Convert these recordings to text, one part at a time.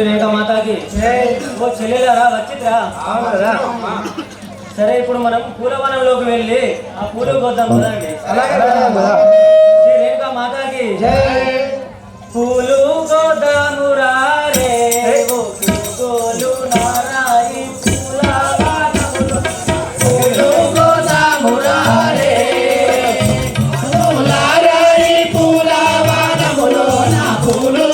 రేఖ మాతాకి ఓ చెల్లెలరా వచ్చిద్రా సరే ఇప్పుడు మనం పూలవనంలోకి వెళ్ళి ఆ పూలు కోద్దాం కదండి శ్రీ రేఖ మాతాకి పూలు కోద్దాము రే పూలు నారాయి పూలు కోద్దాము రే పూలవనములో నా పూలు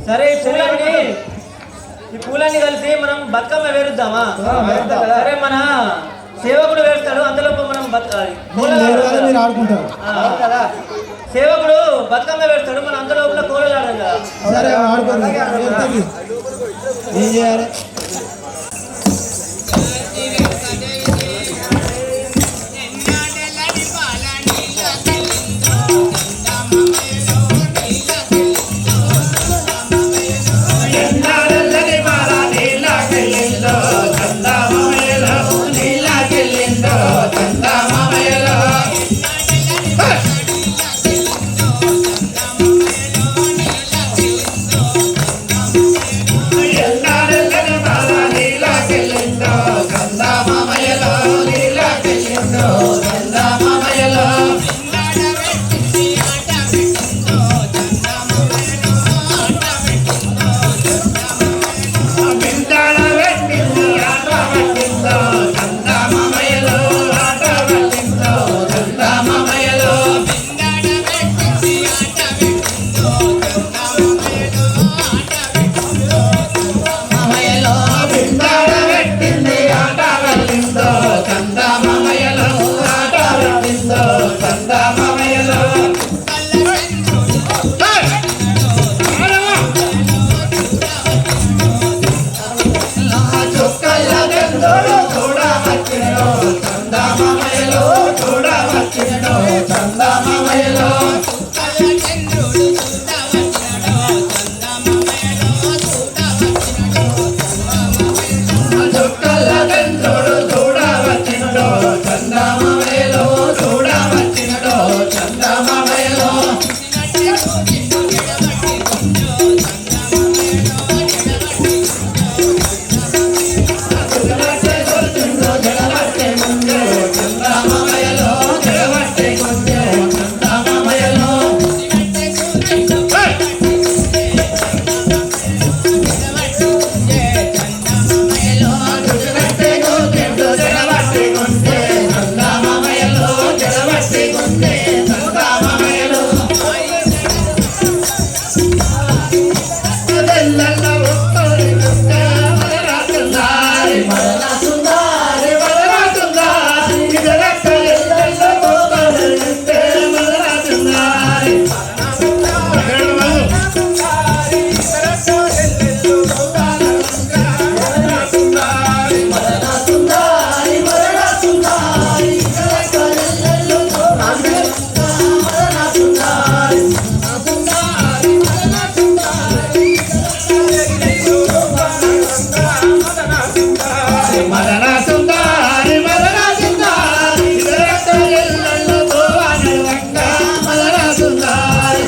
సరే ఈ పూలన్నీ కలిసి మనం బతుకమ్మ వేరుద్దామా? సరే మన సేవకుడు వేస్తాడు, అందులో మనం సేవకుడు బతుకమ్మ వేస్తాడు, మనం అందులో కోరలు ఆడదాం కదా. మదన సుందారి మదన సుందారి ఎల్లతో అనువంగా మదన సుందారి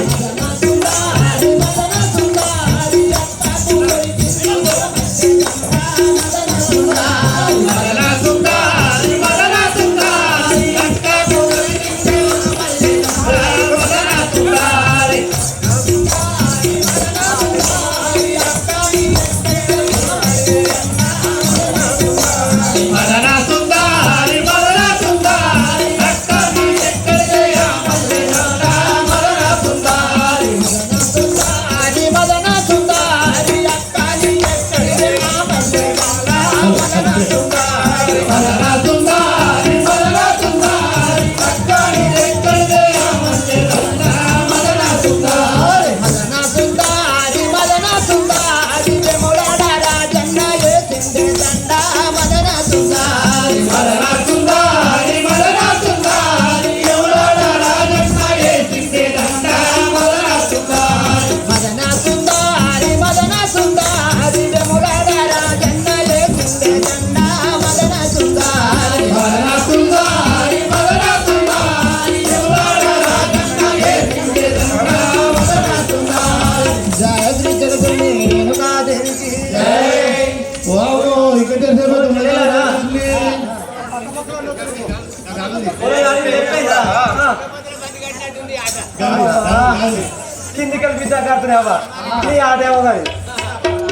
కింది కలిపి కడుతున్నావా నీ ఆట ఏమో కానీ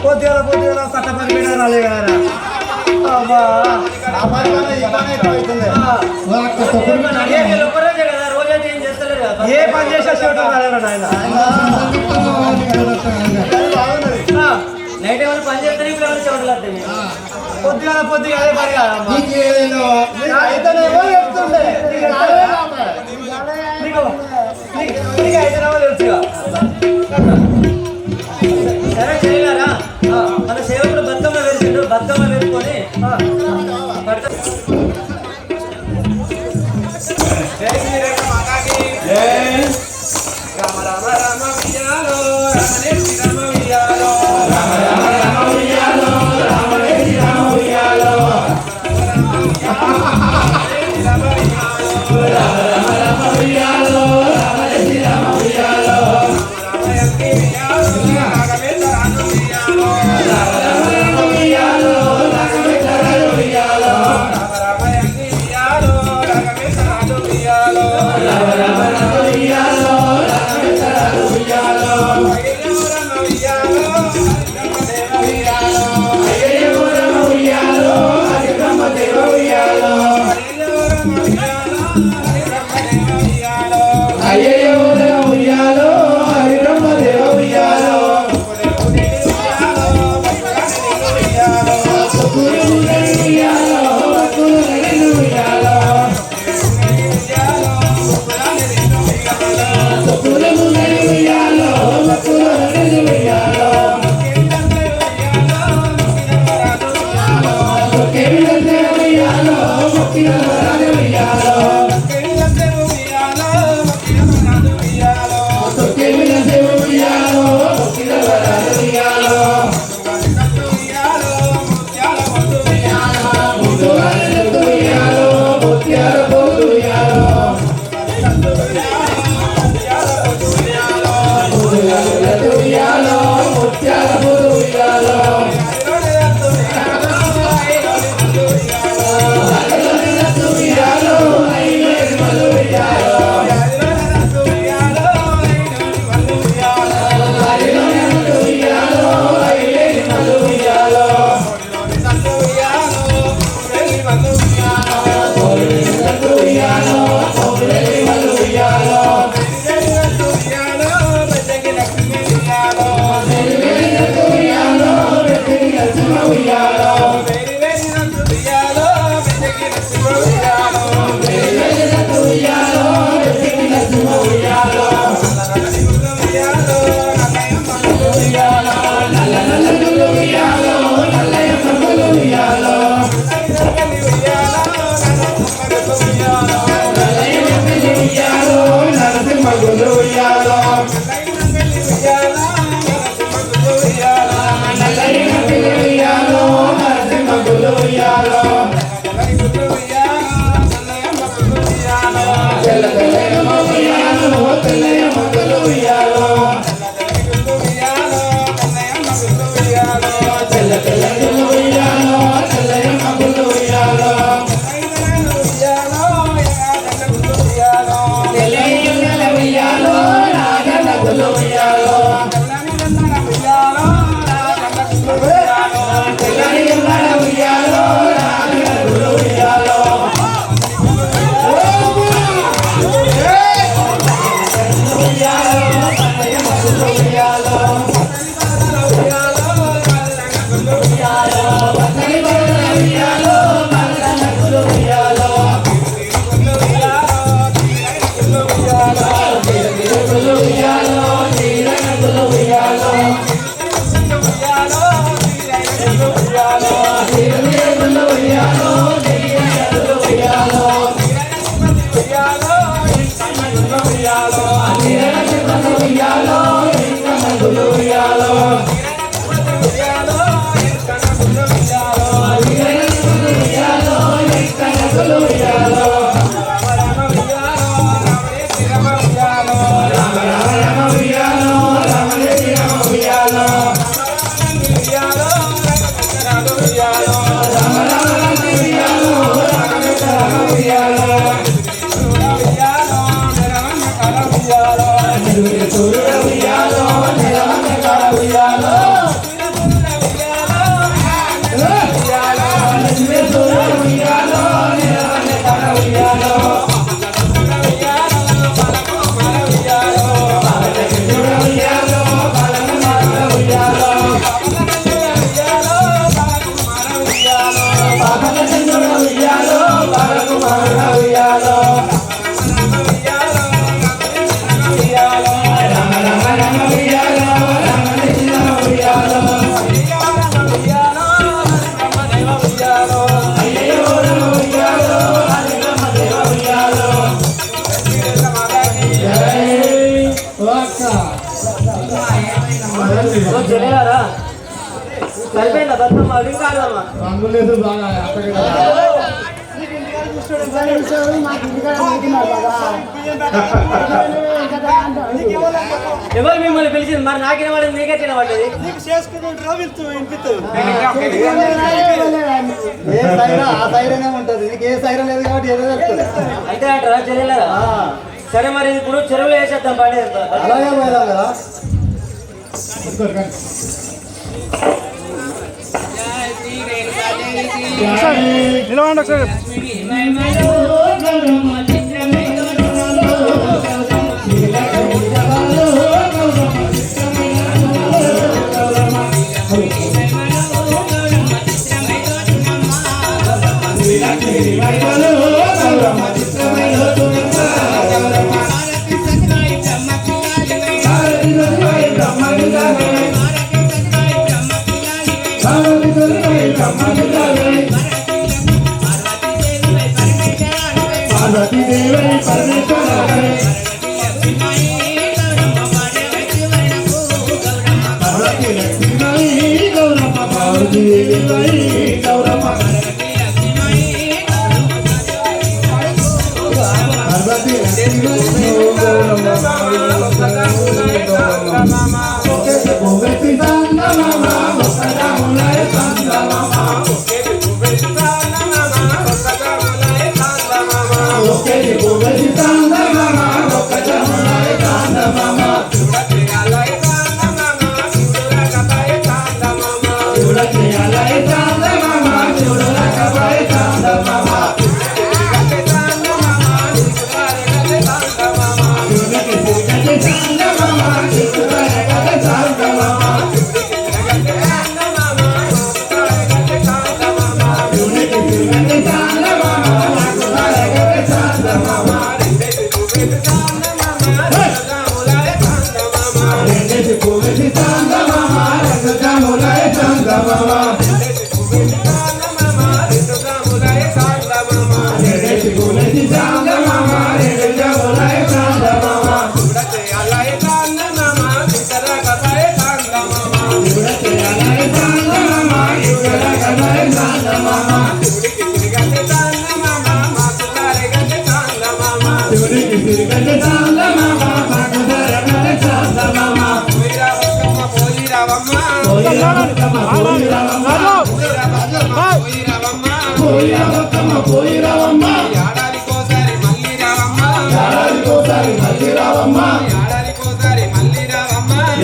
పొద్దుగా కట్టపడి పెట్టాలి కదా ఏ పని చేసే ఆయన నైట్ ఏమైనా పని చేస్తే ఇప్పుడు ఎవరు చెవడలేదు పొద్దుగా అదే పని చెప్తుండే నీకు అయితేనేమో తెలుసుగా సరే చేయలేరా మన సేవకుడు బతుకమ్మ వేసిండు బతుకమ్మ వేసుకొని రామ రామ రామ విజయాలో రామనేసి రామ విజయాలో రామ రామ రామ విజయాలో రామనేసి రామ విజయాలో రామ రామ రామ విజయాలో రామనేసి రామ విజయాలో రామయంకి విజయాలో రాఘవేంద్రాను విజయాలో రామ రామ రామ విజయాలో రాఘవేంద్రాను విజయాలో రామ రామయంకి విజయాలో రాఘవేంద్రాను విజయాలో రామ రామ రామ విజయాలో రాఘవేంద్రాను విజయాలో అయ్యయ్యో రామ విజయాలో హరి బ్రహ్మ దేవ విజయాలో అయ్యయ్యో రామ విజయాలో హరి బ్రహ్మ దేవ విజయాలో లింగాలమ్మ రంగులు లేదు బాగా అక్కడ ఎవరు మిమ్మల్ని పిలిచింది మరి నాకిన వాడు మీకే తినబడ్డది ఏ సైరా ఆ సైరనే ఉంటది నీకు ఏ సైరం లేదు కాబట్టి ఏదో తెలుస్తుంది అంతే అంటారా చెల్లెలరా సరే మరి ఇప్పుడు చెరువులో వేసేద్దాం పడే అలాగే పోయేదాం కదా నిలవండి ఒకసారి పార్వతీ దేవై పరమేశ్వర పార్వతీ లక్ష్మీ గౌరమ్మ పార్వతీ దేవై గౌరమ్మ పార్వతీ లక్ష్మీ గౌరమ్మ భోగతి సంగమ ఒక్కదాములై సంగమ ఒక్కటి భోగతి సంగమ ఒక్కదాములై సంగమ చూడకి అలై సంగమ చూడకపై సంగమ చూడకి తిరగతి సంగమ చూడకపై సంగమ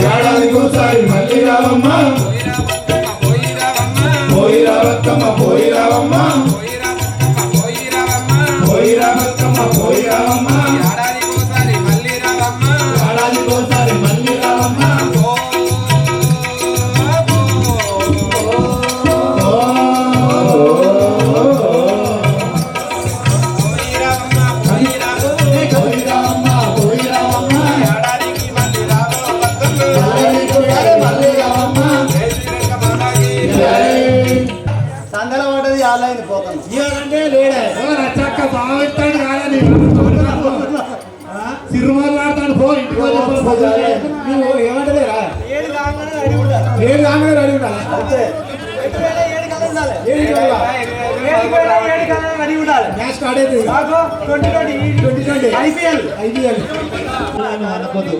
ఏడాదికోసారి మళ్ళీ రావమ్మ పోయి రావత్తమ్మ పోయి రావమ్మ ఏడాదికోసారి మళ్ళీ రావమ్మ సందల పడ్డది ఆలైంది పోతాను చక్క బాగుంటాడు కాదని సిరుమలాడతాడు పో ఇంటికి నువ్వు ఏమంటలేరా 7 కాగానే రెడీ ఉండాలి అంతే మ్యాచ్ స్టార్ట్ అవుతుంది 2020 ఐపీఎల్ అనుకోద్దు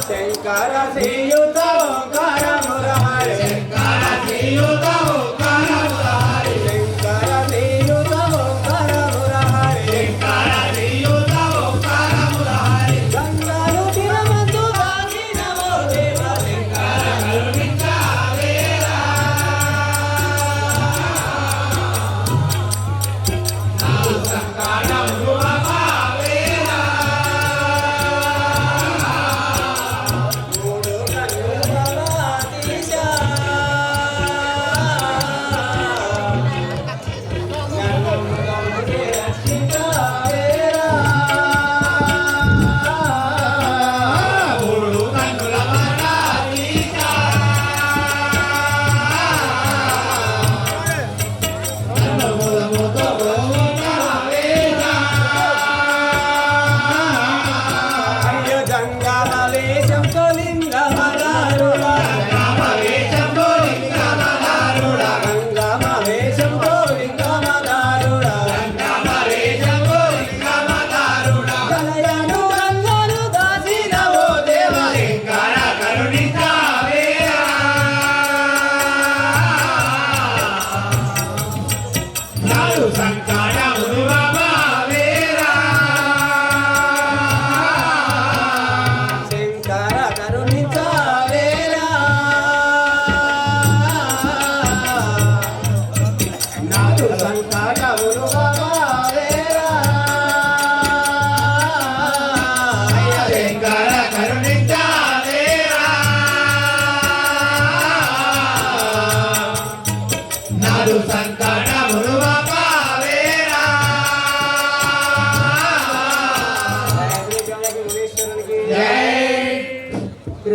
శంకర శ్రీయుత ఓంకారముల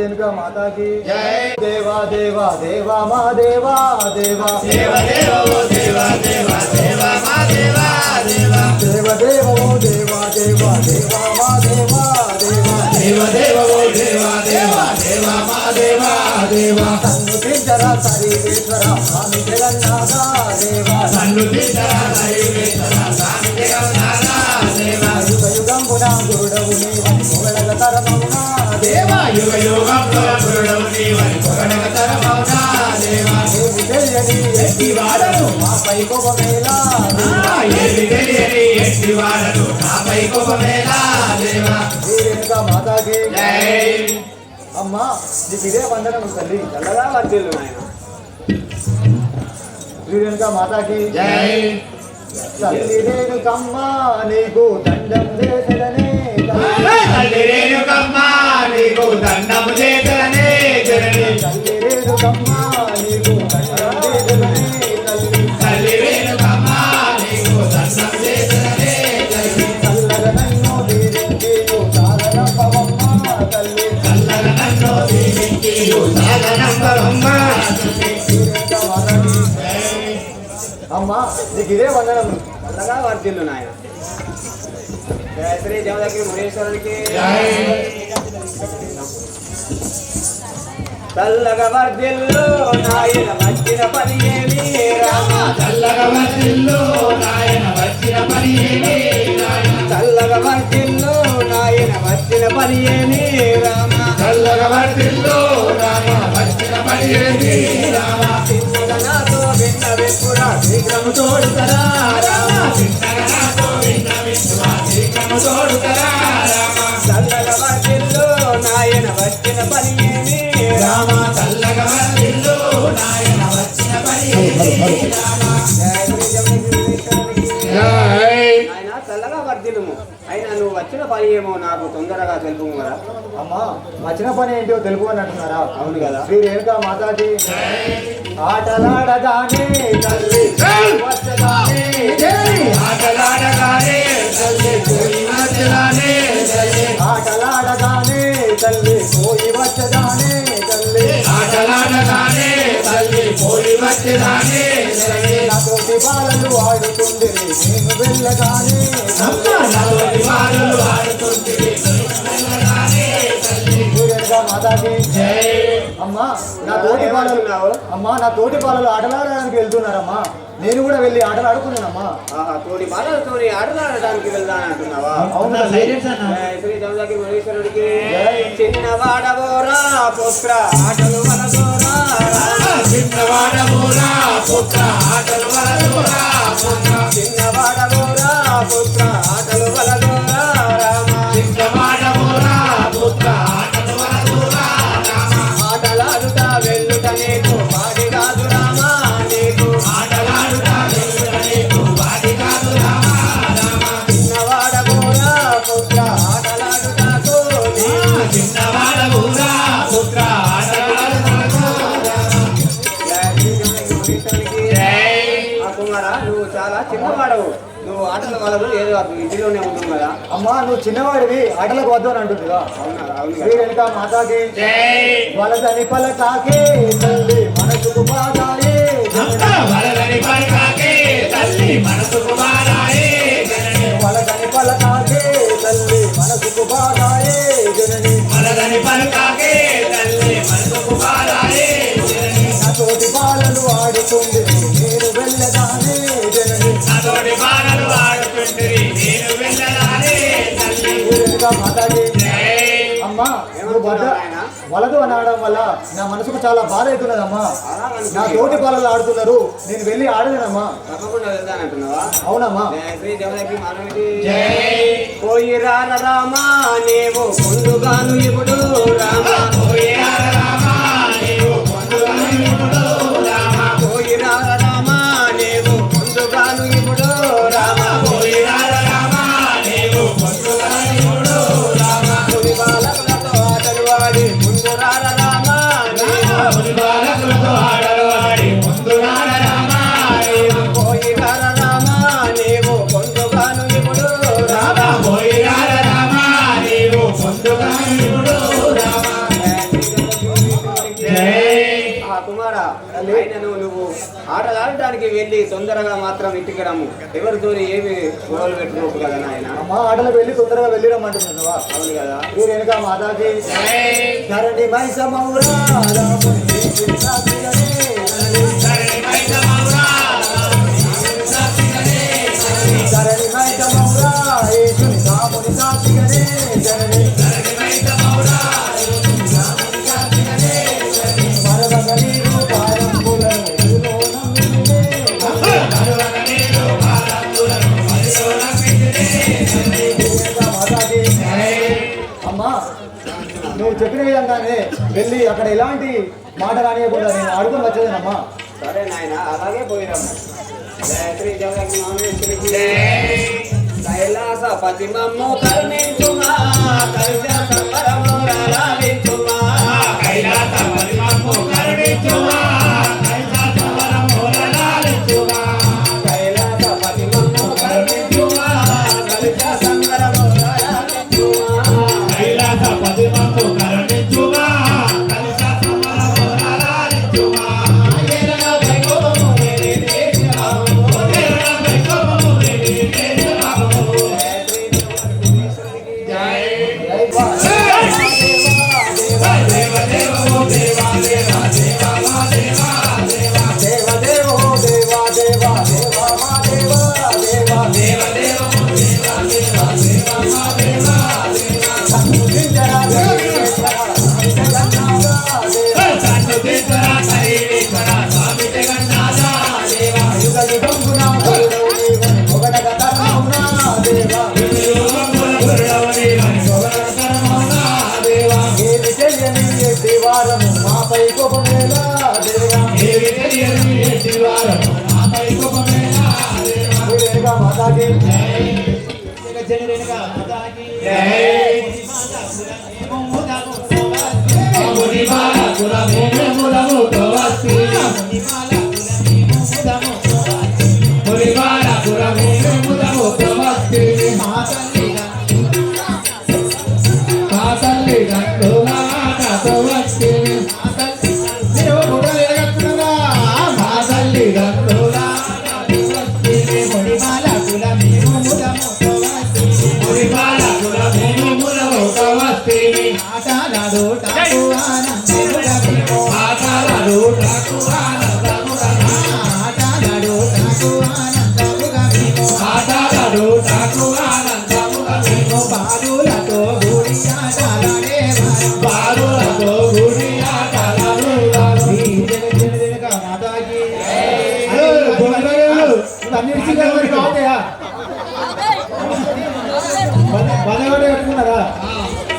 రేణుకా మాతాకి జై. దేవా దేవా దేవా మా దేవా దేవా దేవ దేవ ఓ దేవ దేవ దేవ మా దేవ దేవ దేవ దేవ ఓ దేవా దేవా దేవా మా దేవా దేవా దేవ దేవ ఓ దేవ దేవ దేవ మా దేవ దేవ సన్నుతించరా సర్వేశ్వర స్వామి జగన్నాథ దేవా సన్నుతించరా సర్వేశ్వర స్వామి జగన్నాథ దేవ యుగ యుగంబున గురుడవు నీవని పొగడగ తరమౌనా దేవ యుగ యుగంలో గురుడవు నీవని పొగడగ తరమౌనా దేవ ఏమి తెలియని ఎట్టి వాడను మాపై కోపమేలా ఏమి తెలియని ఎట్టి వాడను నాపై కోపమేలా దేవ రేణుకా మాతాకి జై. అమ్మా నీకు ఇదే వందనం తల్లి చల్లగా వర్తిల్లు నాయన రేణుకా మాతాకి జై. తల్లి రేణుకమ్మ నీకు దండం చేసదనే తల్లి రేణుకమ్మ నీకు దండము చేతనే జనని తల్లి రేణుకమ్మ నీకు దండం చేసదనే తల్లి తల్లి రేణుకమ్మ నీకు దండం చేతనే జనని చల్లగా నన్ను దీనికి సాగనంపవమ్మ తల్లి చల్లగా నన్ను దీనికి సాగనంబరమ్మ రేణుకా మాతాకి అమ్మా నీకు ఇదే వందనం చల్లగా వర్తిల్లు నాయన జయ శ్రీ జమదగ్ని మునీశ్వరునికి చల్లగా వర్ధిల్లు నాయన వచ్చిన పని ఏమి రామ చల్లగా వర్ధిల్లు నాయన వచ్చిన పని ఏమి నాయన చల్లగా వర్ధిల్లు నాయన వచ్చిన పని ఏమి రామ చల్లగా వర్ధిల్లు రామ వచ్చిన పని ఏమి రామ చిన్నగా నాతో విన్న వెప్పుడా శీఘ్రము తోడుతరా రామ చిన్నగా నాతో విన్న విశ్వ శీఘ్రము తోడుతరా రామ చల్లగా వర్ధిల్లు నాయన వచ్చిన పని ఏమి రామ చల్లగా వర్ధిల్లు నాయన వచ్చిన పని ఏమి రామ జయ శ్రీ జమదగ్ని మునీశ్వరునికి జై. ఆయన చల్లగా వర్ధిల్లుము అయినా నువ్వు వచ్చిన పని ఏమో నాకు తొందరగా తెలుపు కదా అమ్మా వచ్చిన పని ఏంటో తెలుపు అని అంటున్నారా అవును కదా శ్రీ రేణుకా మాతాజీ ఆటలాడగానే తల్లి వచ్చగానే ఆటలాడగానే తల్లి పోయి వచ్చగానే తల్లి ఆటలాడగానే తల్లి పోయి వచ్చగానే తల్లి ఆటలాడగానే తల్లి పోయి వచ్చగానే తల్లి నాతోటి బాలలు ఆడుతుండే నేను వెళ్ళగానే అమ్మ నలుగురి బాలులు ఆడుతుంటివి వెళ్ళగానే తల్లి శ్రీ రేణుకా మాతాజీ జై. అమ్మా నా తోటి బాలలు అమ్మా నా తోటి బాలలు ఆటలాడడానికి వెళ్తున్నారమ్మా నేను కూడా వెళ్ళి ఆటలు ఆడుకున్నానమ్మా తోడి బాలలతో ఆటలాడడానికి వెళ్దానంటున్నావా అవును అవునా, సైలెన్స్ అన్న. జై శ్రీ జమదగ్ని మునీశ్వరుడికి జై. చిన్నవాడవోరా పుత్ర ఆటలు వలదోరా చిన్నవాడమూరా పుత్ర ఆటలు వలదురా పుత్ర చిన్నవాడవోరా పుత్ర ఆటలు వలదోరా రామ చిన్నవాడమూరా పుత్ర ఆటలు వలదురా రామ ఆటలాడుతా వెళ్ళుట నీకు పాడి కాదు రామా నీకు ఆటలాడుతా వెళ్ళుట నీకు వాడి కాదు రామ రామ చిన్నవాడవోరా పుత్ర ఆటలాడుతాకు నీకు చిన్నవాడమూరా పుత్ర ఆటలు వలదురా జై శ్రీ జమదగ్ని మునీశ్వరుడికి జై. ఆ కుమారా నువ్వు చాలా చిన్నవాడవు నువ్వు ఆటల వలదు ఏదో ఇంటిలోనే ఉన్నావు కదా అమ్మా నువ్వు చిన్నవాడివి ఆటలకు వద్దు అని అంటుందిగా అవునా అవును శ్రీ రేణుకా మాతాకి జై. వలదని పలకాకే తల్లి మనసుకు బాధాయే అంతా వలదని పలకాకే తల్లి మనసుకు బారాయే జనని వలదని పలకాకే తల్లి మనసుకు బాధాయే జనని వలదని పలకాకే తల్లి మనసుకు బారాయే జనని నా తోటి బాలలు ఆడుతుంది నేను వెళ్ళగానే జనని నాతోటి బాణలు ఆడుతుంటిరి నేను వెళ్ళగానే తల్లి శ్రీ రేణుకా మాతాకి జై. అమ్మా నువ్వు వలదు అనడం వల్ల నా మనసుకు చాలా బాధ అవుతున్నదమ్మా నా తోటి బాలలు ఆడుతున్నారు నేను వెళ్ళి ఆడలేనమ్మా తప్పకుండా వెళ్తానంటున్నావా అవునమ్మా జై శ్రీ జమదగ్ని మానవుడికి జై. పోయి రార రామా నీవు ముందుగాను ఇప్పుడు రామా పోయార రామా నీవు పొందుగాను ఇప్పుడు రామా పోయి రార రామా నీవు ముందుగాను ఇప్పుడు రామా పోయార రామా నీవు పొందుగాను ఇప్పుడు రామా తొలి బాలకులతో ఆటలు ఆడి ముందు రార రామా నీవు ముని బాలకులతో ఆటలు ఆడి ముందు రామా నీవు పోయి రార రామా నీవు ముందుగాను ఇప్పుడు రామా పోయార రామా నీవు పొందుగాను ఇప్పుడు రామా జై ఆటలకి వెళ్ళి తొందరగా మాత్రం ఇంటికి రమ్ము. ఎవరితో ఏమి గొడవలు పెట్టుకోకు కదా నాయన. అమ్మా ఆటలకు వెళ్ళి తొందరగా వెళ్ళి రమ్మంటున్నావా? అవును కదా. మీరు వెనుక మాతాకి ధరణి మైసమౌరా రాముని సాక్షిగనే ధరణి మైసమౌరా యేసుని రాముని సాక్షిగనే ధరణి మైసమౌరా యేసుని రాముని సాక్షిగనే మరవగ నీరు పారంబులను మదిలోనమ్మినే మరవగ నీరు పారంబులను మదిలోనమ్మినే మాతాకి. అమ్మా నువ్వు చెప్పిన విధంగానే వెళ్ళి అక్కడ ఎలాంటి మాట రానియకుండా నేను అడుగుని వచ్చేదేనమ్మా. సరే నాయన, అలాగే పోయినాము. జయ శ్రీ జగన్మోహనేశ్వరికి కైలాసపతి మమ్ము కరుణించుమా, కరుణ సంబరము లాలించుమా. కైలాసపతి మమ్ము కరుణించుమా, కైలాసవరము లాలించుమా. కైలాసపతి మమ్ము కరుణించుమా, కరుణ సంబరము లాలించుమా. కైలాసపతి మమ్ము కరుణించుమా, కైలాసవరము లాలించుమా. ఏలన వైభవము లేని దేశము, ఏలన వైభవము లేని దేశము. జై దేవ దేవో దేవా దేవా దేవా మా దేవా దేవా. దేవ దేవో దేవా దేవా దేవా మా దేవా దేవా దేవ దేవో దేవా దేవా దేవా మా దేవా దేవా. సంతుతించరా దేవేశ్వరా సంతగన్నారా దేవా సన్నుతించరా సర్వేశ్వరా స్వామి జగన్నాథ దేవా. యుగ యుగంబునా గురుడవు నీవని పొగడగ తరమునా దేవా ఏమి తెలియని దేవారము మాపై కోపమేలా దేవా రేణుగా మాతాకి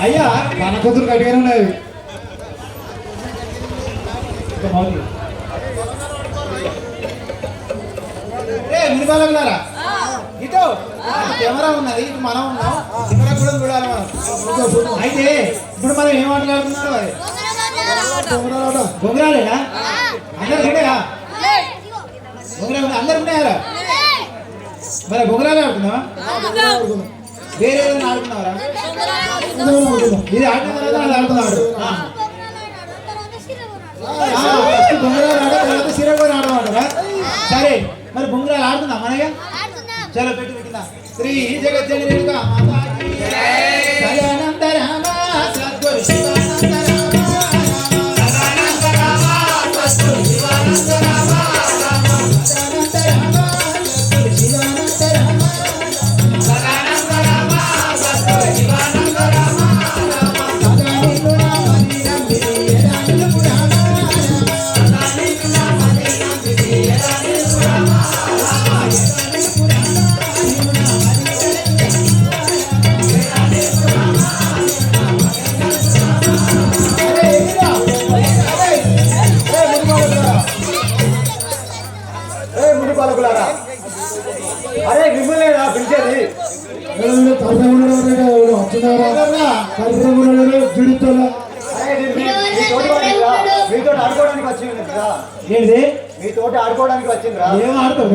అయ్యా మన కూతురు కట్టిగానే ఉన్నది. మునిపాలకులారా ఇటు కెమెరా ఉన్నది, ఇటు మనం ఉన్నాం, కెమెరా కూడా చూడాలి మనం. అయితే ఇప్పుడు మనం ఏం మాట్లాడుతున్నాం? అది బొంగరాలేనా? అందరు ఉన్నాయా? అందరు ఉన్నాయారా? మరి బొంగరాలే ఆడుతున్నావా? వేరే ఏదైనా ఆడుతున్నావరా? ఇది ఆడిన తర్వాత అది ఆడుతున్నాడు. బొంగరాలు ఆడ తర్వాత సిరగోని ఆడమంటారా? సరే మరి బొంగరాలు ఆడుతుందా మనగా? చలో పెట్టు పెట్టిందా. శ్రీ జగజ్జని రేణుకా మాతాకి సదానంద రామ సద్గురు శివానంద రామ సదానంద రామ సద్గురు శివానంద రామ సదానంద రామ సద్గురు శివానంద రామ సదానంద రామ సద్గురు శివానంద రామ సదాని గుణ మందిరం విజయదాని పురాణ సదాని గుణ మందిరం విజయదాని పురాణ మునిపాలకులారా, అరే మిమ్మల్ని పిలిచేది. మీతో ఆడుకోవడానికి వచ్చింది కదా. ఏంటి మీతోటి ఆడుకోవడానికి వచ్చిందిరా. ఏం ఆడతావు?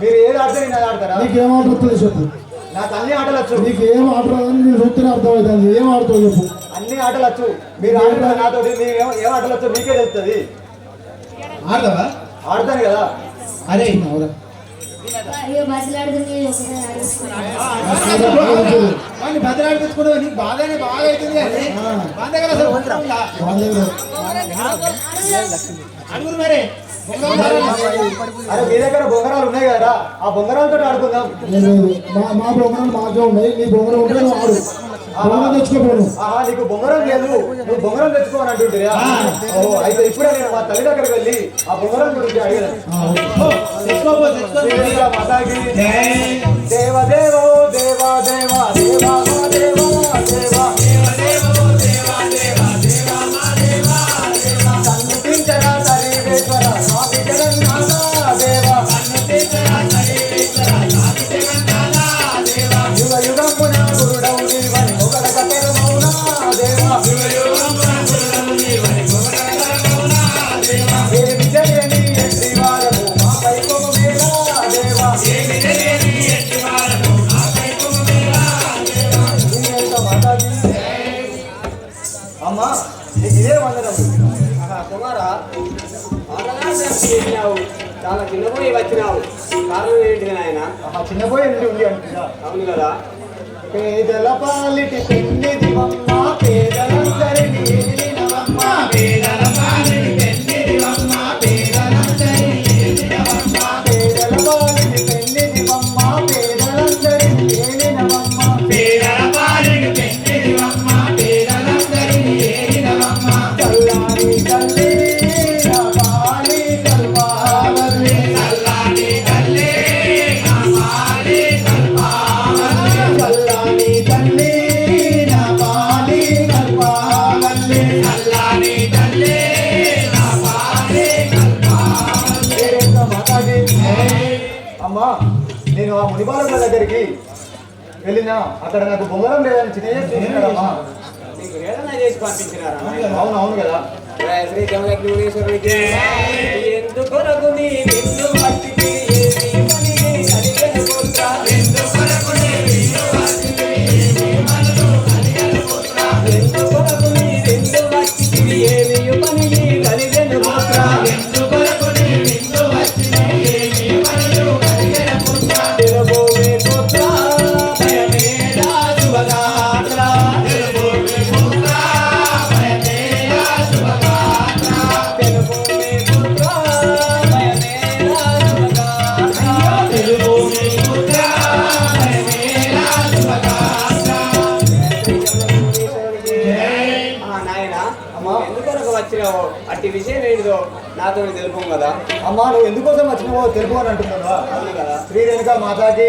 మీరు ఏది ఆడితే నేను అది ఆడతారా? నీకు ఏం ఆడుతుంది చెప్పు. నాకు అన్ని ఆటలు వచ్చు. నీకు ఏం ఆడరాదని నేను చూస్తేనే అర్థమవుతుంది. ఏం ఆడుతావు చెప్పు. అన్ని ఆటలు వచ్చు. మీరు ఆడుతున్నారు నాతోటి. మీరు ఏం ఆటలు వచ్చు మీకే తెలుస్తుంది. ఆడతావా? ఆడతాను కదా. అరే అయ్యో బస్సులాడుతుంది ఒకసారి అడుగుతున్నాను. వాడిని బద్దలాడిపించుకుంటే నీకు బాగానే బాగా అవుతుంది కానీ మన దగ్గర అసలు బొంగరం ఉందా? అడుగురు మరి అరే మీ దగ్గర బొంగరాలు ఉన్నాయి కదా ఆ బొంగరాలతో ఆడుకుందాం. మా బొమ్మలు మాకే ఉన్నాయి, నీ బొమ్మలు ఉంటే నువ్వు ఆడు. బొమ్మలు తెచ్చుకోపోను. ఆహా నీకు బొంగరం లేదు, నువ్వు బొంగరం తెచ్చుకోని అంటుంటే ఓ అయితే ఇప్పుడే నేను మా తల్లి దగ్గరికి వెళ్ళి ఆ బొంగరం గురించి అడిగాను. మాతాకి దేవదేవో దేవా దేవా దేవా మా దేవా దేవా సన్నిధించరా సర్వేశ్వర స్వామి జగన్నాథ దేవా యుగ యుగమున గురుడవు నీవని మొగల కథెరమౌనా దేవా ఏమి చేయని ఎట్టి వారము మాపై కొమ్మేలా దేవా అమ్మా నీకు ఇదే వందనం. కుమారా చేసినావు, చాలా చిన్నపోయి వచ్చినావు, కారణం ఏంటి నాయన? చిన్నపోయి ఉంది అంటున్నా. అవును కదా. పేదల పాలిటి పెన్నిదివమ్మ పేదలందరినీ ఏలినవమ్మ పేదల పాలిటి పెన్నిదివమ్మ పేదలందరినీ ఏలినవమ్మ పేదల పాలిటి పెన్నిదివమ్మ పేదలందరినీ ఏలినవమ్మ పేదల పాలిటి పెన్నిదివమ్మ పేదలందరినీ ఏలినవమ్మ కల్లాని కల్లే నా పాలి కల్వావల్లే కల్లాని కల్లే నా పాలి కల్వావల్లే కల్లాని కల్లే నా పాలి కల్వావల్లే కల్లాని కల్లే నా పాలి కల్వావల్లే. మాతాజీ అమ్మా నేను ఆ మునిబాలకుల దగ్గరికి వెళ్ళినా అక్కడ నాకు బొంగరం లేదని చిన్నయ్య చూసినాడమ్మా. నీకు వేదన చేసి పంపించినారా? అవును అవును కదా. శ్రీ జమలక్ష్మీశ్వరుడికి ఎందుకొరకు నీ నిన్ను మట్టికి ఏమి పని అడిగను పుత్ర? ఎందుకొరకు నీ నిన్ను మట్టికి ఏమి మనసు అడిగను పుత్ర? ఎందుకొరకు నీ నిన్ను మట్టికి ఏమి పని అడిగను పుత్ర? ఎందుకొరకు నీ నిన్ను మట్టికి ఏమి మనసు అడిగను పుత్ర? తిరుభూమి పుత్ర భయమేలా శుభగాత్ర తిరుభూమి పుత్ర భయమేలా శుభగాత్ర తిరుభూమి పుత్ర భయమేలా శుభగాత్ర తిరుభూమి పుత్ర భయమేలా శుభగాత్ర. నాయన ఎందుకొరకు వచ్చినావు? అట్టి విషయం ఏంటిదో నాతో తెలుపు కదా. అమ్మా నువ్వు ఎందుకోసం వచ్చినావో తెలుపు అని అంటున్నావా? అవును కదా. శ్రీ రేణుకా మాతాకి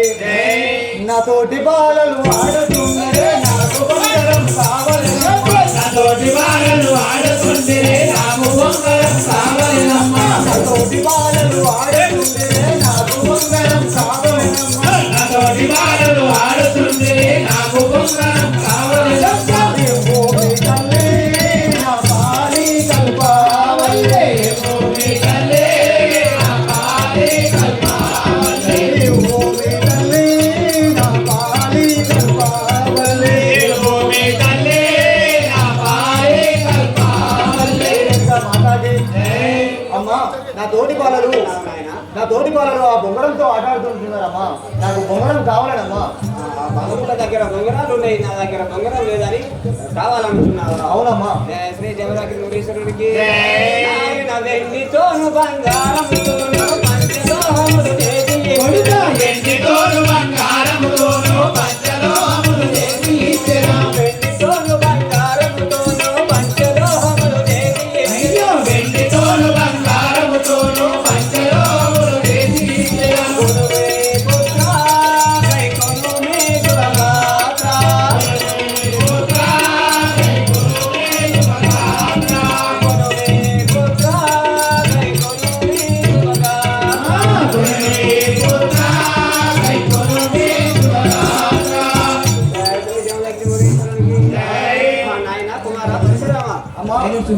నాతోటి బాలలు ఆడుతుండే నాకు బంగారం కావాలనమ్మా నాతోటి బాలలు ఆడుతుండే నాకు బంగారం కావాలనమ్మా నాతోటి బాలలు ఆడుతుండే నాకు బంగారం కావాలనమ్మా నాతోటి బాలలు ఆడుతుండే నాకు బంగారం కావాలనమ్మా భూమి తల్లి నా పాలి కల్పావల్లే భూమి తల్లి నా పాలి కల్పావల్లే భూమి తల్లి నా పాలి కల్పావల్లే భూమి తల్లి నా పాలి కల్పావల్లే. మాతాజీ అమ్మా నా తోటి బాలలు నా తోటి బాలలు ఆ బొంగరంతో ఆటాడుతుంటున్నారమ్మా. నాకు బొంగరం కావాలనమ్మా. బంధువుల దగ్గర బొంగరాలు ఉన్నాయి, నా దగ్గర బొంగరం లేదని కావాలనుకున్నావు. అవునమ్మా. శ్రీ జమలక్ష్మీశ్వరుడికి నాయన వెండితోను బంగారముతోను పంచలోహములు చేసి వెండితోను బంగారముతోను పంచలోహములు చేసి వెండితోను బంగారముతోను పంచలోహములు చేసి వెండితోను బంగారముతోను పంచలోహములు చేసి కొనువే పుత్ర కై కొనుమే శుభగాత్ర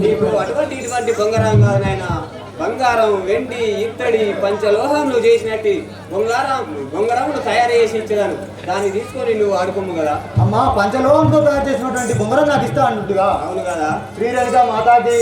నీకు అటువంటి ఇటువంటి బొంగరం కాదు నాయన, బంగారం వెండి ఇత్తడి పంచలోహంలు చేసినట్టు బొంగరములు తయారు చేసి ఇచ్చేదాను. దాన్ని తీసుకొని నువ్వు ఆడుకోము కదా. అమ్మా పంచలోహంతో తయారు చేసినటువంటి బొంగరం నాకు ఇస్తా అంటుగా. అవును కదా. శ్రీరంగ మాతాకి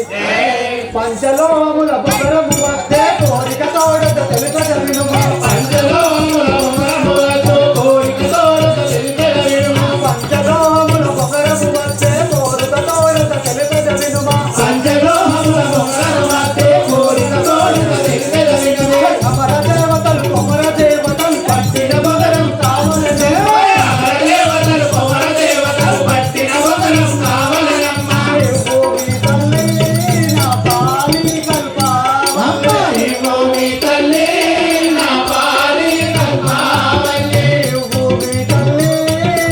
పంచలోహముల బొంగరము వస్తే కోరిక తోడత తెలుపగలిగినమా. పంచలోహముల బొంగరములతో కోరిక తోడత తెలుపగలిగినమా. పంచలోహముల బొంగరము వస్తే కోరిక తోడత తెలుపగలిగినమా. పంచలోహముల బొంగరము వస్తే కోరిక తోడత తెలుపగలిగినమా. అమర దేవతలు కొమర దేవతలు పట్టిన బొంగరం కావలనే. అమర దేవతలు కొమర దేవతలు పట్టిన బొంగరం కావలనమ్మా. భూమి తల్లి నా పాలి కల్పావల్లి. భూమి తల్లి నా పాలి కల్పావల్లి. భూమి తల్లి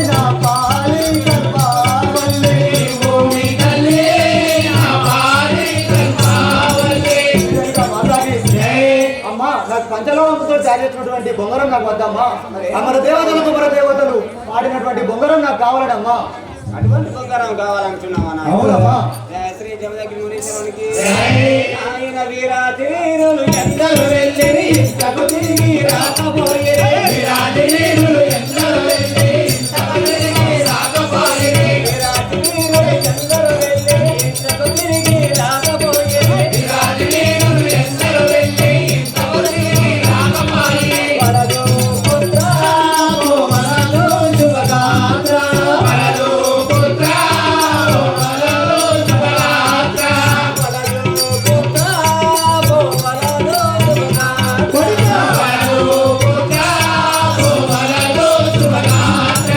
నా పాలి కల్పావల్లి. భూమి తల్లి నా పాలి కల్పావల్లి. అమ్మా నాకు పంచలోహంతో చేసినటువంటి బొంగరం నాకు వద్దమ్మా. అమర దేవతలు కుమర దేవతలు పాడినటువంటి బొంగరం నాకు కావాలనమ్మా. అటువంటి బంగారం కావాలనుకున్నావా? అవునమ్మా. శ్రీ జమదగ్ని మునీశ్వరునికి ఆయన వీరాతి వీరులు ఎందరు వెళ్ళిరి ఇంతకు తిరిగి రాకపోయిరి. వీరాతి వీరులు ఎందరు వెళ్ళిరి ఇంతకు తిరిగి రాకపోయిరి. వీరాతి వీరులు ఎందరు వెళ్ళిరి ఇంతకు తిరిగి రాకపోయిరి. వీరాతి వీరులు ఎందరు వెళ్ళిరి ఇంతకు తిరిగి రాకపోయిరి. వలదు పుత్ర వలదు శుభగాత్ర. వలదు పుత్ర వలదు శుభగాత్ర. వలదు పుత్ర వలదు శుభగాత్ర. వలదు పుత్ర వలదు శుభగాత్ర.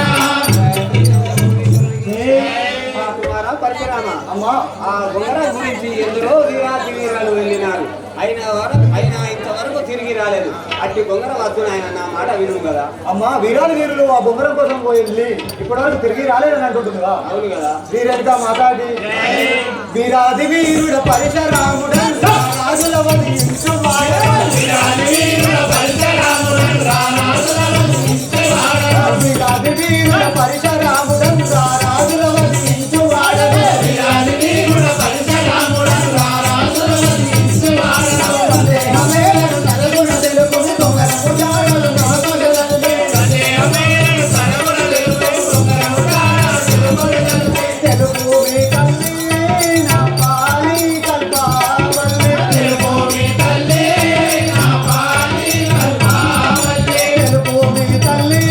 కుమార పరశురామ, అమ్మా ఆ బొంగరం గురించి ఎందరో వీరాతి వీరులు వెళ్ళినారు. అయినా ఇంతవరకు తిరిగి రాలేదు. అట్టి బొంగరం వద్దు నాయన, నా మాట విను కదా. అమ్మా వీరాలు వీరులు ఆ బొంగరం కోసం పోయింది ఇప్పటివరకు తిరిగి రాలేదని అంటుంటుందిగా. అవును కదా. శ్రీరంగ మాతాడి వీరాది వీరుడ పరశురాముడన్ రాజుల వధించువాడ. వీరాది వీరుడ పరశురాముడన్ వీరాది వీరుడ పరశురాముడన్ రాజుల వధించువాడ. వీరాది వీరుడ పరశురాముడన్ రాజుల వధించువాడ. దేహమేలను నలుగున తెలుపుని దొంగరము జాడలు నాగజలమే. దేహమేలను నలుగున తెలుపుని దొంగరము జాడలు నాగజలమే. తెలుపు మీ తల్లి నా పాలి కల్పావల్లి. తెలుపు మీ తల్లి నా పాలి కల్పావల్లి. తెలుపు మీ తల్లి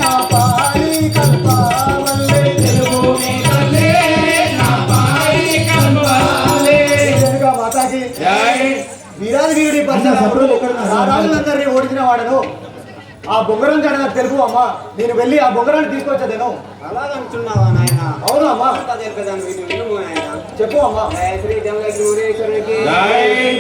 నా పాలి కల్పావల్లి. తెలుపు మీ తల్లి నా పాలి కల్పావల్లి. శ్రీరంగ మాతాకి వీరాది వీరుడి పరశురాముడు రాజులందరినీ ఓడించిన వాడను. ఆ బొంగరం జడ నాకు తెలుపు అమ్మా. నేను వెళ్ళి ఆ బొంగరాన్ని తీసుకొచ్చేదేను. అలాగంటున్నావా నాయన? అవును అమ్మా. విను నాయన. చెప్పు అమ్మా. శ్రీ జమదగ్ని మునీశ్వరునికి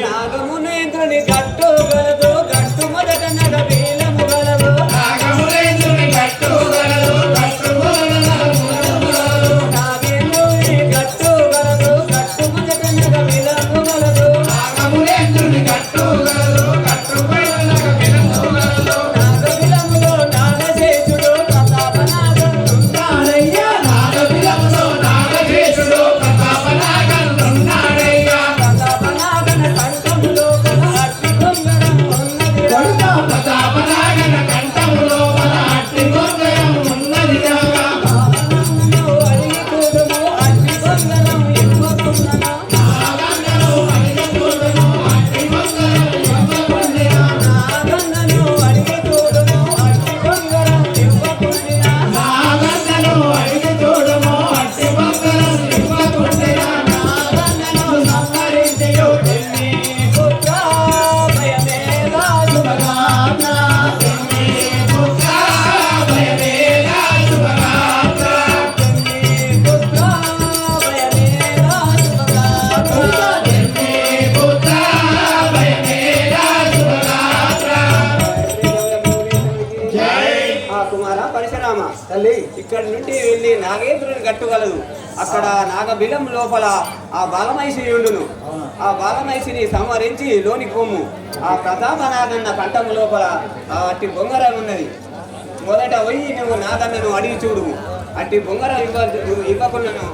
నాగమునేంద్రుని గట్టు గలదు. గట్టు మొదట నగబీలము గలదు. నాగమునేంద్రుని గట్టు గలదు. గట్టు మొదట నగబీలము గలదు. నాగేంద్రుని గట్టు గలదు. గట్టు మొదట నగబీలము గలదు. నాగమునేంద్రుని గట్టు గలదు. గట్టు మొదట నగబీలము గలదు. నాగబిలములో నాగశేషుడు ప్రతాపనాగనున్నాడయ్యా. నాగబిలములో నాగశేషుడు ప్రతాపనాగనున్నాడయ్యా. ప్రతాపనాగన కంఠములో అట్టి బొంగరం ఉన్నది. ప్రతాపనాగన కంఠములో అట్టి బొంగరం ఉన్నది. నాగన్నను అడిగి చూడుము అట్టి బొంగరం ఇవ్వకున్ననా. నాగన్నను అడిగి చూడుము అట్టి బొంగరం ఇవ్వకున్ననా. నాగన్నను అడిగి చూడుము అట్టి బొంగరం ఇవ్వకున్ననా. నాగన్నను అడిగి చూడుము అట్టి బొంగరం ఇవ్వకున్ననా. నాగన్నను సంహరించియు తిన్ని పుత్ర భయమేలా శుభగాత్ర. తిన్ని పుత్ర భయమేలా శుభగాత్ర. తిన్ని పుత్ర భయమేలా శుభగాత్ర. తిన్ని పుత్ర భయమేలా శుభగాత్ర. ఆ కుమార పరశురామ తల్లి ఇక్కడి నుండి వెళ్ళి నాగేంద్రుని గట్టుగలదు. అక్కడ నాగబిలం లోపల ఆ బాలమైసి ఉండును. ఆ బాలమైసిని సంహరించి లోనికి పొమ్ము. ఆ ప్రతాపనాగన్న కంఠము లోపల ఆ అట్టి బొంగరం ఉన్నది. మొదట పోయి నువ్వు నాగన్నను అడిగి చూడు. అట్టి బొంగరం ఇవ్వకున్నాను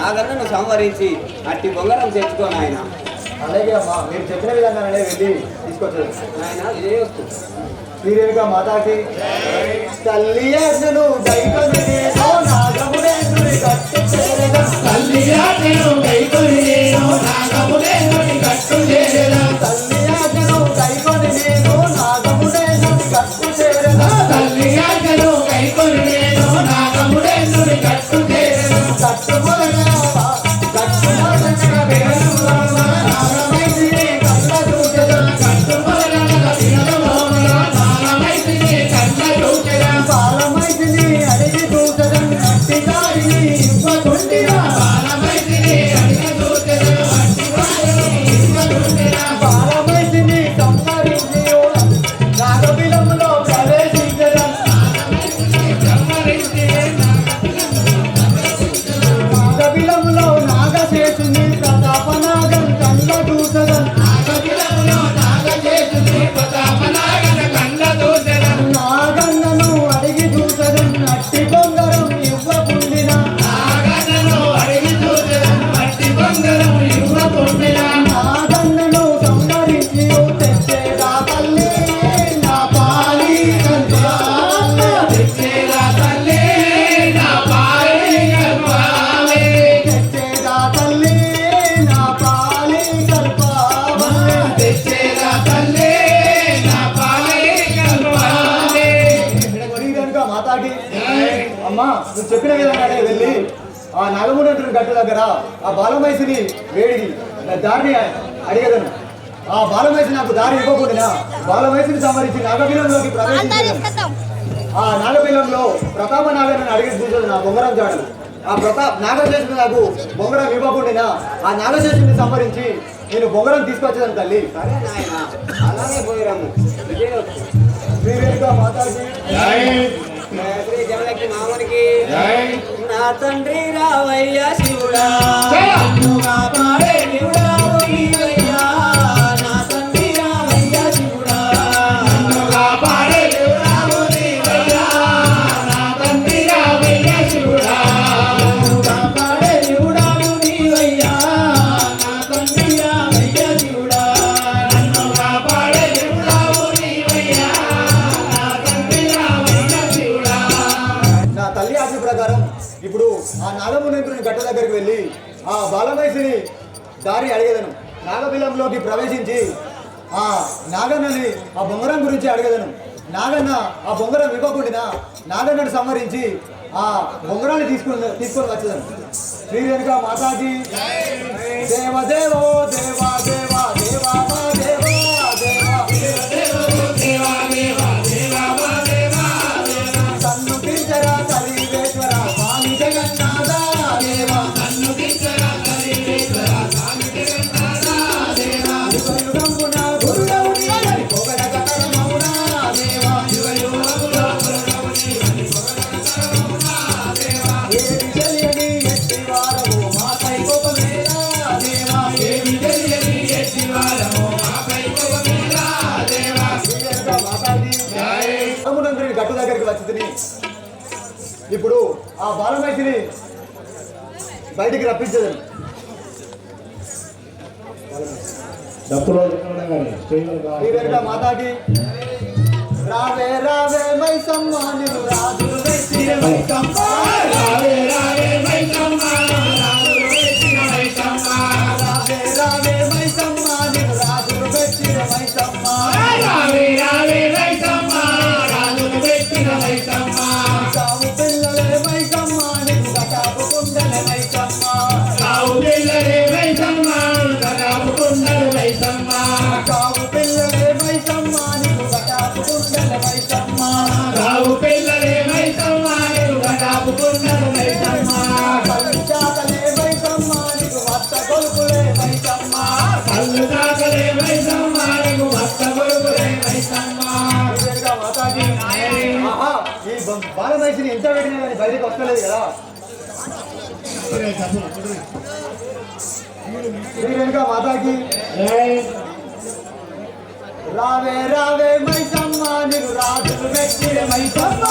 నాగన్నను సంహరించి అట్టి బొంగరం తెచ్చుకో నాయన. అలాగే అమ్మా మీరు చెప్పిన విధంగానే వెళ్ళి తీసుకొచ్చారు. నాయన ఇదే వస్తు శ్రీరేణుగా మాతాకి తల్లి ఆజ్ఞను దైవము నేను నాగమునేంద్రుని కట్టు చేరగా తల్లి ఆజ్ఞను కైకొని నేను నాగమునేంద్రుని కట్టు చేరగా తల్లి ఆజ్ఞను దైవము నేను నాగమునేంద్రుని కట్టు చేరగా తల్లి ఆజ్ఞను కైకొని నేను నాగమునేంద్రుని కట్టు చేరగా కట్టు మొదలగా నాగమైతిని కళ్ళ చూచెదా బాలమైతిని అడిగి చూచెదం అట్టి దారిని ఇవ్వకుంటిరా బాలమైతిని సంహరించి నాగబిలములో ప్రవేశించడం నాగబిలములో నాగశేషుని ప్రతాపనాగం కళ్ళ చూచెదం నాగన్నను అడిగి చూచెదం అట్టి బొంగరం ఇవ్వకుండినా నాగన్నను సంహరించి తెచ్చేదా తల్లి నా పాలి కల్పావల్లే తెచ్చేదా తల్లి నా పాలి కల్పావల్లే కనుక మాతాకి అమ్మా నువ్వు చెప్పిన విధంగానే వెళ్ళి ఆ నగమునంటుని గట్టు దగ్గర ఆ బాలమైసిని వేడికి దారిని అడిగేదను. ఆ బాలమైసి నాకు దారి ఇవ్వకుండా బాలమైసిని సంహరించి నాగబిలంలోకి ప్రవేశించాను. ఆ నాగబిలంలో ప్రతాప నాగను అడిగి చూసేది నా బొంగరం జాడలు. ఆ నాగశేషుడు నాకు బొంగరం ఇవ్వకుండా ఆ నాగశేషుని సంహరించి నేను బొంగరం తీసుకొచ్చేదాను తల్లి. సరే నాయన అలాగే పోయిరాము ఇదే వస్తు శ్రీరేణుగా మాతాజీ శ్రీ జమలక్ష్మి మామూనికి నా తండ్రి రావయ్య శివుడా కాపాడే శివుడా నీవయ్యా నా తండ్రి రావయ్య శివుడా కాపాడే శివుడా నీవయ్యా నా తండ్రి రావయ్య శివుడా కాపాడే శివుడా నీవయ్యా నా తండ్రి రావయ్య శివుడా నన్ను కాపాడే శివుడా నీవయ్యా నా తండ్రి రావయ్య శివుడా. నా తల్లి ఆజ్ఞ ప్రకారం ఇప్పుడు ఆ నాగమునేంద్రుని గట్ట దగ్గరికి వెళ్ళి ఆ బాలమైసిని దారి అడిగేదను. నాగబిలంలోకి ప్రవేశించి ఆ నాగన్నని ఆ బొంగరం గురించి అడిగేదను. నాగన్న ఆ బొంగరం ఇవ్వకుండా నాగన్నని సంహరించి ఆ బొంగరాన్ని తీసుకొని వచ్చేదను. శ్రీరేణుగా మాతాజీ దేవదేవో దేవా దేవా దేవా మా దేవా దేవా సన్ను తీర్చరా కలివేశ్వర స్వామి జగన్నాథ దేవా యుగయుగంబున గురుడవు నీవని పొగడగ కరమౌనా దేవా ఏమి తెలియని ఎట్టి వారము మాపై కోపమేలా దేవా శ్రీరేణుగా మాతాజీ రామునందుని గట్టు దగ్గరికి వచ్చి తిని ఇప్పుడు ఆ బాలమైసిని బయటికి రప్పించదు. శ్రీరేణుగా మాతాకి రావే రావే మైసమ్మ నిన్ను రాజులు వెచ్చిన మైసమ్మ రావే రావే మైసమ్మ రాజులు వెచ్చిన మైసమ్మ రావే రావే మైసమ్మ నిన్ను రాజులు వెచ్చిన మైసమ్మ రావే రావే మైసమ్మ రాజులు వెచ్చిన మైసమ్మ కావు పిల్లలే మైసమ్మ నిన్ను కటాపు కుండల మైసమ్మ కావు పిల్లలే మైసమ్మ కటాపు కుండల మైసమ్మ కావు పిల్లలే మైసమ్మ నిన్ను కటాపు కుండల మైసమ్మ కావు పిల్లలే మైసమ్మ నిన్ను కటాపు కుండల మైసమ్మ కళ్ళు చాకలే మైసమ్మ నీకు వత్త కొలుకులే మైసమ్మ కళ్ళు చాకలే మైసమ్మ నీకు వత్త కొలుకులే మైసమ్మ. మాతాజీ ఆహా ఈ బాలమైసిని ఎంత పెట్టినా కానీ బయటకు వస్తలేదు కదా. శ్రీరేణుగా మాతాకి రావే రావే మైసమ్మ నిన్ను రాజులు వెచ్చిన మైసమ్మ